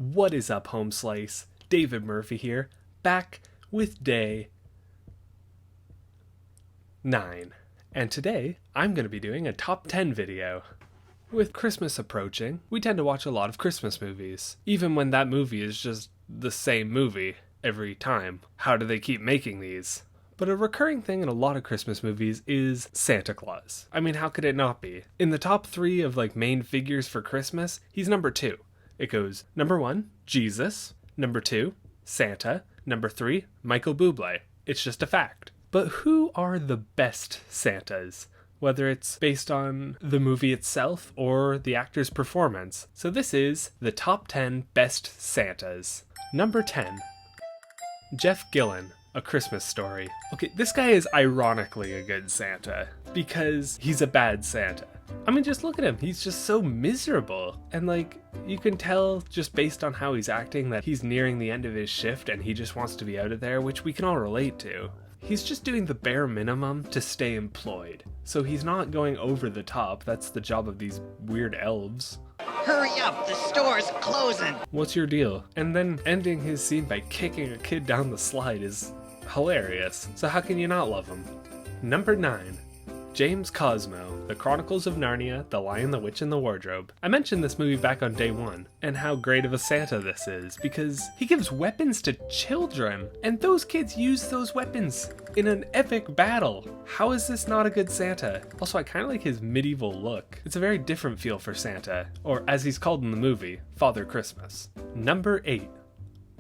What is up, Home Slice? David Murphy here, back with day 9. And today, I'm going to be doing a top 10 video. With Christmas approaching, we tend to watch a lot of Christmas movies, even when that movie is just the same movie every time. How do they keep making these? But a recurring thing in a lot of Christmas movies is Santa Claus. I mean, how could it not be? In the top 3 of main figures for Christmas, he's number 2. It goes number 1, Jesus, number 2, Santa, number 3, Michael Bublé. It's just a fact. But who are the best Santas? Whether it's based on the movie itself or the actor's performance. So this is the top 10 best Santas. Number 10, Jeff Gillen, A Christmas Story. Okay, this guy is ironically a good Santa because he's a bad Santa. I mean, just look at him. He's just so miserable. And you can tell just based on how he's acting that he's nearing the end of his shift and he just wants to be out of there, which we can all relate to. He's just doing the bare minimum to stay employed. So he's not going over the top. That's the job of these weird elves. Hurry up, the store's closing. What's your deal? And then ending his scene by kicking a kid down the slide is hilarious. So how can you not love him? Number 9. James Cosmo, The Chronicles of Narnia, The Lion, the Witch, and the Wardrobe. I mentioned this movie back on day 1, and how great of a Santa this is, because he gives weapons to children, and those kids use those weapons in an epic battle. How is this not a good Santa? Also, I kind of like his medieval look. It's a very different feel for Santa, or as he's called in the movie, Father Christmas. Number 8.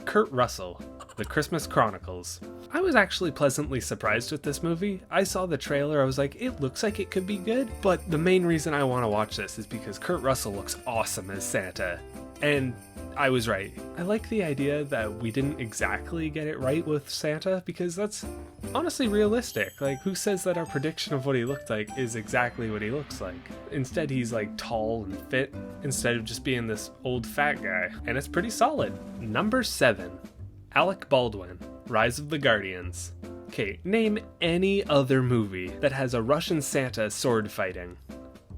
Kurt Russell, The Christmas Chronicles. I was actually pleasantly surprised with this movie. I saw the trailer, I was like, it looks like it could be good, but the main reason I want to watch this is because Kurt Russell looks awesome as Santa. And I was right. I like the idea that we didn't exactly get it right with Santa, because that's honestly realistic. Who says that our prediction of what he looked like is exactly what he looks like? Instead, he's tall and fit, instead of just being this old fat guy. And it's pretty solid. Number 7. Alec Baldwin, Rise of the Guardians. Okay, name any other movie that has a Russian Santa sword fighting.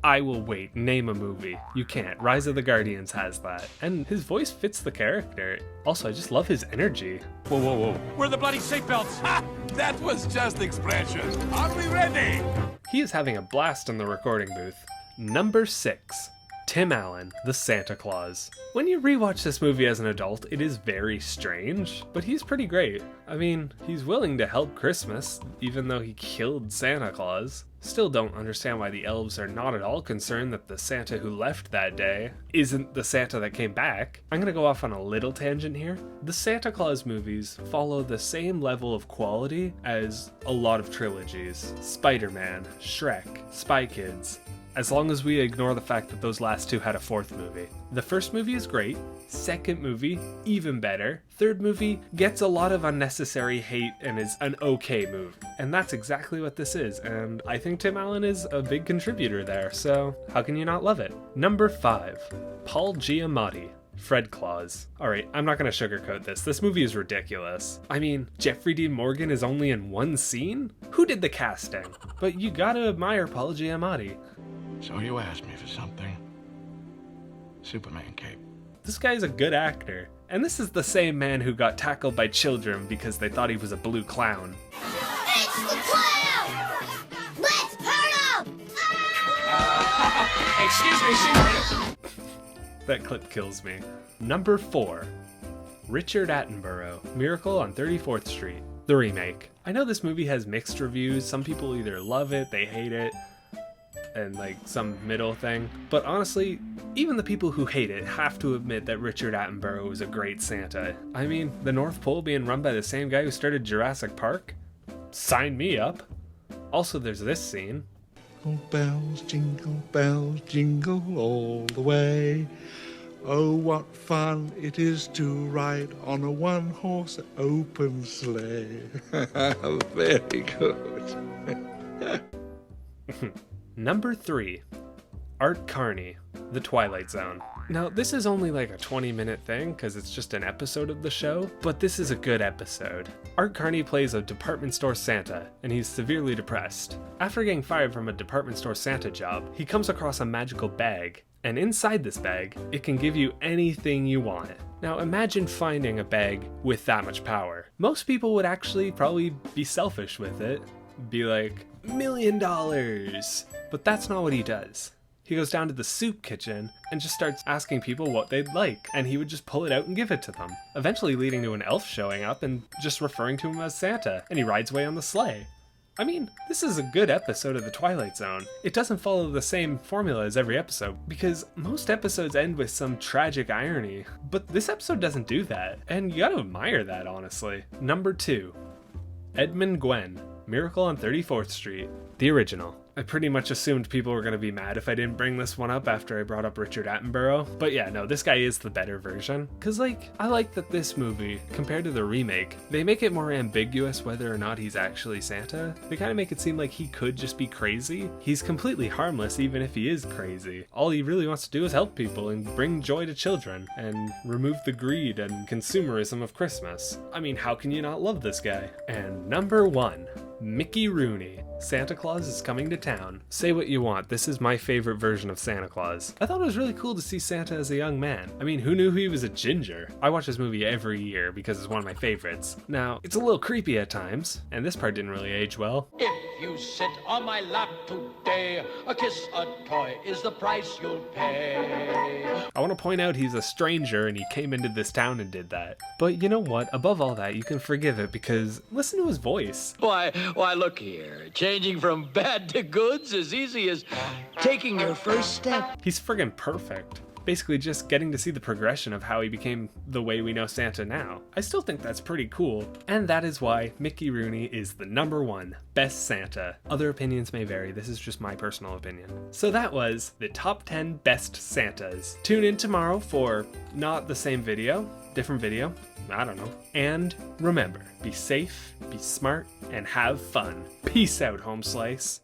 I will wait. Name a movie. You can't. Rise of the Guardians has that. And his voice fits the character. Also, I just love his energy. Whoa, whoa, whoa. Where are the bloody seatbelts? Ha! That was just expression. Are we ready? He is having a blast in the recording booth. Number 6. Tim Allen, The Santa Claus. When you rewatch this movie as an adult, it is very strange, but he's pretty great. I mean, he's willing to help Christmas, even though he killed Santa Claus. Still don't understand why the elves are not at all concerned that the Santa who left that day isn't the Santa that came back. I'm gonna go off on a little tangent here. The Santa Claus movies follow the same level of quality as a lot of trilogies. Spider-Man, Shrek, Spy Kids. As long as we ignore the fact that those last 2 had a 4th movie. The first movie is great, second movie, even better, third movie gets a lot of unnecessary hate and is an okay movie. And that's exactly what this is, and I think Tim Allen is a big contributor there, so how can you not love it? Number 5, Paul Giamatti, Fred Claus. Alright, I'm not gonna sugarcoat this. This movie is ridiculous. I mean, Jeffrey Dean Morgan is only in one scene? Who did the casting? But you gotta admire Paul Giamatti. So you asked me for something. Superman cape. This guy's a good actor. And this is the same man who got tackled by children because they thought he was a blue clown. It's the clown! Let's hurt him! Excuse me, That clip kills me. Number 4. Richard Attenborough, Miracle on 34th Street, the remake. I know this movie has mixed reviews. Some people either love it, they hate it, and some middle thing. But honestly, even the people who hate it have to admit that Richard Attenborough is a great Santa. I mean, the North Pole being run by the same guy who started Jurassic Park? Sign me up. Also, there's this scene. Jingle bells, jingle all the way. Oh, what fun it is to ride on a one-horse open sleigh. Very good. Number 3. Art Carney, The Twilight Zone. Now, this is only like a 20-minute thing because it's just an episode of the show, but this is a good episode. Art Carney plays a department store Santa, and he's severely depressed. After getting fired from a department store Santa job, he comes across a magical bag, and inside this bag, it can give you anything you want. Now imagine finding a bag with that much power. Most people would actually probably be selfish with it, be like, $1 million! But that's not what he does. He goes down to the soup kitchen and just starts asking people what they'd like, and he would just pull it out and give it to them, eventually leading to an elf showing up and just referring to him as Santa, and he rides away on the sleigh. I mean, this is a good episode of The Twilight Zone. It doesn't follow the same formula as every episode, because most episodes end with some tragic irony, but this episode doesn't do that, and you gotta admire that, honestly. Number 2. Edmund Gwen, Miracle on 34th Street, the original. I pretty much assumed people were going to be mad if I didn't bring this one up after I brought up Richard Attenborough. But yeah, no, this guy is the better version. Cause I like that this movie, compared to the remake, they make it more ambiguous whether or not he's actually Santa. They kind of make it seem like he could just be crazy. He's completely harmless even if he is crazy. All he really wants to do is help people and bring joy to children and remove the greed and consumerism of Christmas. I mean, how can you not love this guy? And number 1. Mickey Rooney. Santa Claus is coming to town. Say what you want, this is my favorite version of Santa Claus. I thought it was really cool to see Santa as a young man. I mean, who knew he was a ginger? I watch this movie every year because it's one of my favorites. Now, it's a little creepy at times, and this part didn't really age well. If you sit on my lap today, a kiss, a toy is the price you'll pay. I want to point out he's a stranger and he came into this town and did that. But you know what? Above all that, you can forgive it because listen to his voice. Why, look here. Changing from bad to good's as easy as taking your first step. He's friggin' perfect. Basically just getting to see the progression of how he became the way we know Santa now. I still think that's pretty cool, and that is why Mickey Rooney is the number 1 best Santa. Other opinions may vary, this is just my personal opinion. So that was the top 10 best Santas. Tune in tomorrow for not the same video, different video, I don't know. And remember, be safe, be smart, and have fun. Peace out, home slice.